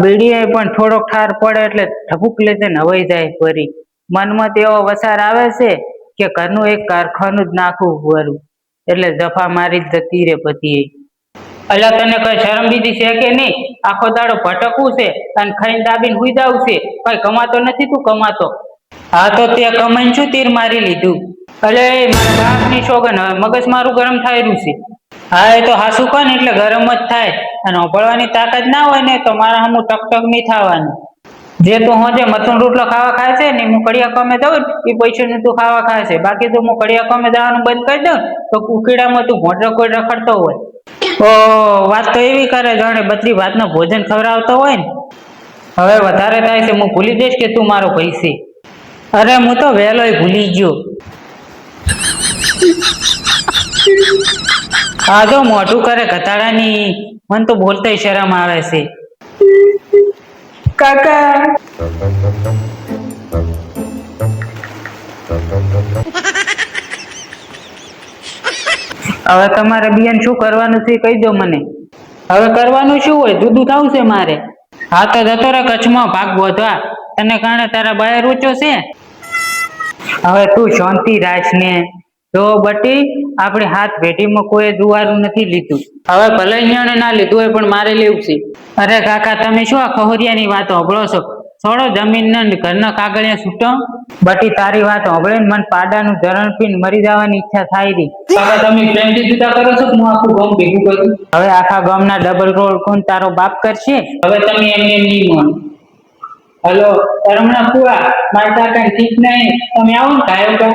BDA પણ થોડોક ઠાર પડે એટલે ઠપુક લેતે નવાઈ જાય ફરી. મનમાં તેવો વસાર આવે છે કે ઘરનું એક કારખાનું જ નાખવું વરું, એટલે દફા મારી જ જતી રે પતિએ. અલ્યા તને કઈ શરમ બીજી છે કે નહીં? આખો દાડો ભટકવું છે અને ખાઈને દાબીને હુઈ જવું છે. કઈ કમાતો નથી તું કમાતો? હા તો તે કમાઈને શું તીર મારી લીધું? અલે મારા બાપની સોગન, હવે મગજ મારું ગરમ થાય રહ્યું છે. હા એ તો હાસુ કર ને એટલે ગરમ જ થાય. અને ઓભળવાની તાકાત ના હોય ને તો મારા સામું ટક નહીં થવાનું. જે તું હોજે મથું રોટલો ખાવા ખાય છે ને હું કડિયા કામે દઉં એ પૈસાનું તું ખાવા ખાય છે. બાકી તો હું કડિયા કામે જવાનું બંધ કરી દઉં તો ઉકીડામાં તું મોઢો કોઈ રખડતો હોય. ઓ વાત તો એવી કરે જાણે બત્રી ભાતનો ભોજન ખવડાવતો હોય ને. હવે વધારે થાય છે, હું ભૂલી જઈશ કે તું મારો પૈસે. અરે હું તો વહેલોય ભૂલી ગયો. હા તો મોઢું કરે ઘટાડાની, મને તો બોલતા શરમ આવે છે. કાકા હવે તમારે બિયાન શું કરવાનું છે કહી દો મને. હવે કરવાનું શું હોય, જુદું થવું છે મારે. હા તો જતો રે કચ્છમાં ભાગ બોધવા, તને કારણે તારા બાય ઊંચો છે. હવે તું શાંતિ રાખ ને. જો બટી આપણી હાથ પેઢીમાં કોઈ જુવારું નથી લીધું. હવે ભલે અહીંયા ના લીધું હોય પણ મારે લેવું છે. અરે કાકા તમે શું આ ખહોરિયાની વાતો સાંભળો છો? છોડો જમીનના ઘરના કાગળિયા છૂટો. બટી તારી વાત સાંભળીને મને પાડાનું ધરણ પીને મરી જવાની ઈચ્છા થાય રહી. કાકા તમે પ્રેમથી જુદા કરો છો કે હું આખું ગામ ભેગું કરું? હવે આખા ગામના ડબલ રોલ કોણ તારો બાપ કરશે? હવે તમે એમને નહીં માનો. હલો રમણા ફુવા, મારા કાકા ઠીક નહીં, તમે આવો ને કાયો કા.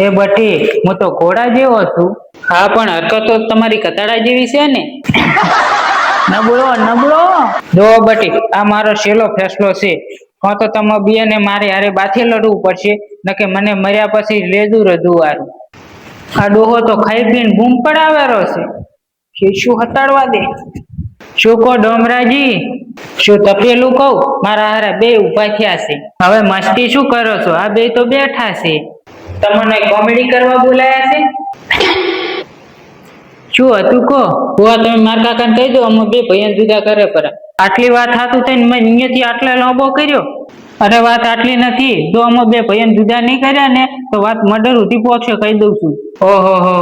એ બટી હું તો ઘોડા જેવો છું. હા પણ હરકતો તમારી કતાડા જેવી છે ને. નબળો નબળો. જો બટી આ મારો છેલ્લો ફેસલો છે. કાં તો તમે બેને મારે હારે બાથે લડવું પડશે, નકે મને મર્યા પછી લેજું રજુવારું. આ ડોહો તો ખાઈ પીને બૂમ પડાવેલો છે. શું હતાડવા દે. શું કહો ડોમરાજી? શું તપેલું કહું? મારા હારે બે ઉભા થયા છે. હવે મસ્તી શું કરો છો? આ બે તો બેઠા છે. તમને કોમેડી કરવા બોલાયા છે? શું હતું કહો. હુઆ તમે મારા કાકાને કહી દો અમે બે ભાઈઓ જુદા કરે પરા. આટલી વાત હાથું થઈને મેં અહીંયાથી આટલા લાંબો કર્યો. અરે વાત આટલી નથી, જો અમે બે ભાઈઓ જુદા નહીં કર્યા ને તો વાત મર્ડર સુધી પહોંચશે કહી દઉં છું. ઓહો હો,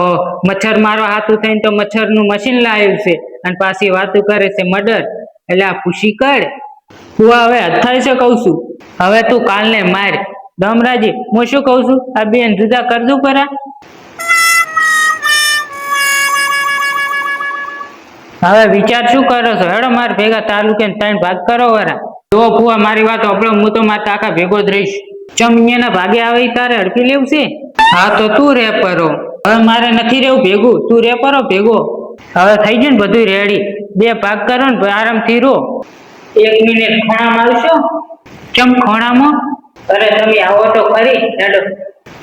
મચ્છર મારવા હાથું થઈને તો મચ્છરનું મશીન લાવ્યું છે અને પાછી વાતું કરે છે મર્ડર. એટલે આ ખુશી કર. હુઆ હવે અથાય છે કહું છું. હવે તું કાલને માર. ડમરાજી હું શું કહું છું, આ બેન જુદા કરજો પરા. હવે વિચાર શું કરો છો? હેડો માર ભેગા તાલુકે 3 ભાગ કરો વરા. જો ફુવા મારી વાત સાંભળો, હું તો મારા કાકા ભેગો જ રહીશ. ચમ અહીંયાના ભાગે આવે તારે હડપી લેવું છે? હા તો તું રે પરો. હવે મારે નથી રહેવું ભેગું, તું રે પરો ભેગો. હવે થઈ ગયું ને બધું રેડી. 2 ભાગ કરો ને આરામથી રો. 1 મિનિટ ખોણામાં આવશો? ચમ ખોણામાં? અરે તમે આવો તો ખરી. હેડો.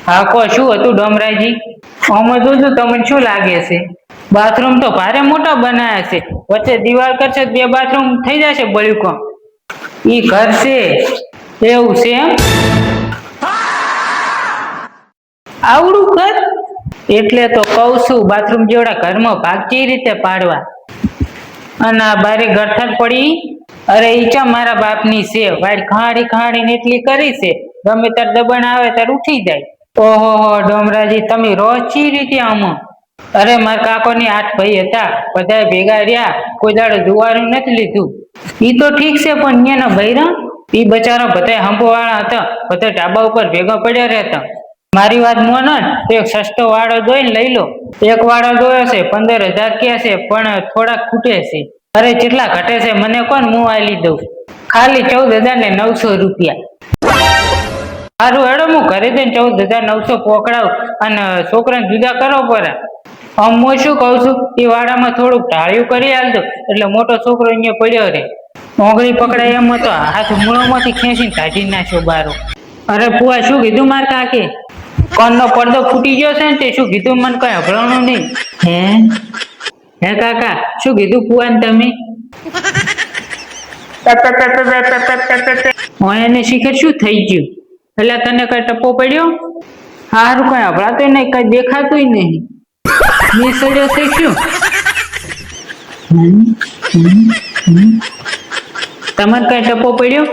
હા કો શું હતું ડોમરાજી? આમાં જોજો તમને શું લાગે છે? બાથરૂમ તો ભારે મોટા બનાયા છે, વચ્ચે દિવાલ કરશે 2 બાથરૂમ થઈ જશે બળ્યુકો. ઈ ઘર છે એવું છે એમ? આવડું ઘર? એટલે તો કહું છું બાથરૂમ જેવડા ઘરમાં ભાગ કેવી રીતે પાડવા. અને આ બારી ગરથર પડી. અરે ઈચા મારા બાપની છે, વાડ ખાડી ખાડીને એટલી કરી છે, ગમે તાર દબાણ આવે તાર ઉઠી જાય. ઓહો ડોમરાજી તમે રોજ ચી રીતે આમાં? અરે મારા કાકોની 8 ભાઈ હતા, બધા ભેગા રહ્યા, કોઈ દાડો જુવારું નથી લીધું. ઈ તો ઠીક છે પણ અહીંયાના બૈરા ઈ બચારા બધા હંપોવાળા હતા, બધા ઢાબા ઉપર ભેગા પડ્યા રહેતા. મારી વાત મોનો તો એક સસ્તો વાળો જોઈને લઈ લો. એક વાળો જોયો છે 15,000 કે છે, પણ થોડાક ખૂટે છે. અરે કેટલા ઘટે છે મને કોણ, હું આલી દઉં. ખાલી 14,900 રૂપિયા. સારું હેડો હું ઘરે જઈને 14,900 પકડાવ અને છોકરાને જુદા કરો પડે. હું શું કઉ છું, એ વાડામાં થોડુંક ઢાળ્યું કરી આલજો એટલે મોટો છોકરો અહીંયા પડ્યો રે. ઓગળી પકડાય એમ હતો, હાથ મૂળોમાંથી ખેંચીને કાઢી નાખ્યો બારો. અરે પુઆ શું કીધું માર કાકે? કોનનો પડદો ફૂટી ગયો છે ને તે શું કીધું મને કઈ અભળાણું નહીં. હે કાકા શું કીધું પુઆને તમે? એને શિખર શું થઈ ગયું? એટલે તને કઈ ટપ્પો પડ્યો? હારું કઈ અભળાતું નહીં, કઈ દેખાતું નહીં. નિસર્યો છે શું? તમારે કઈ ટપો પડ્યો?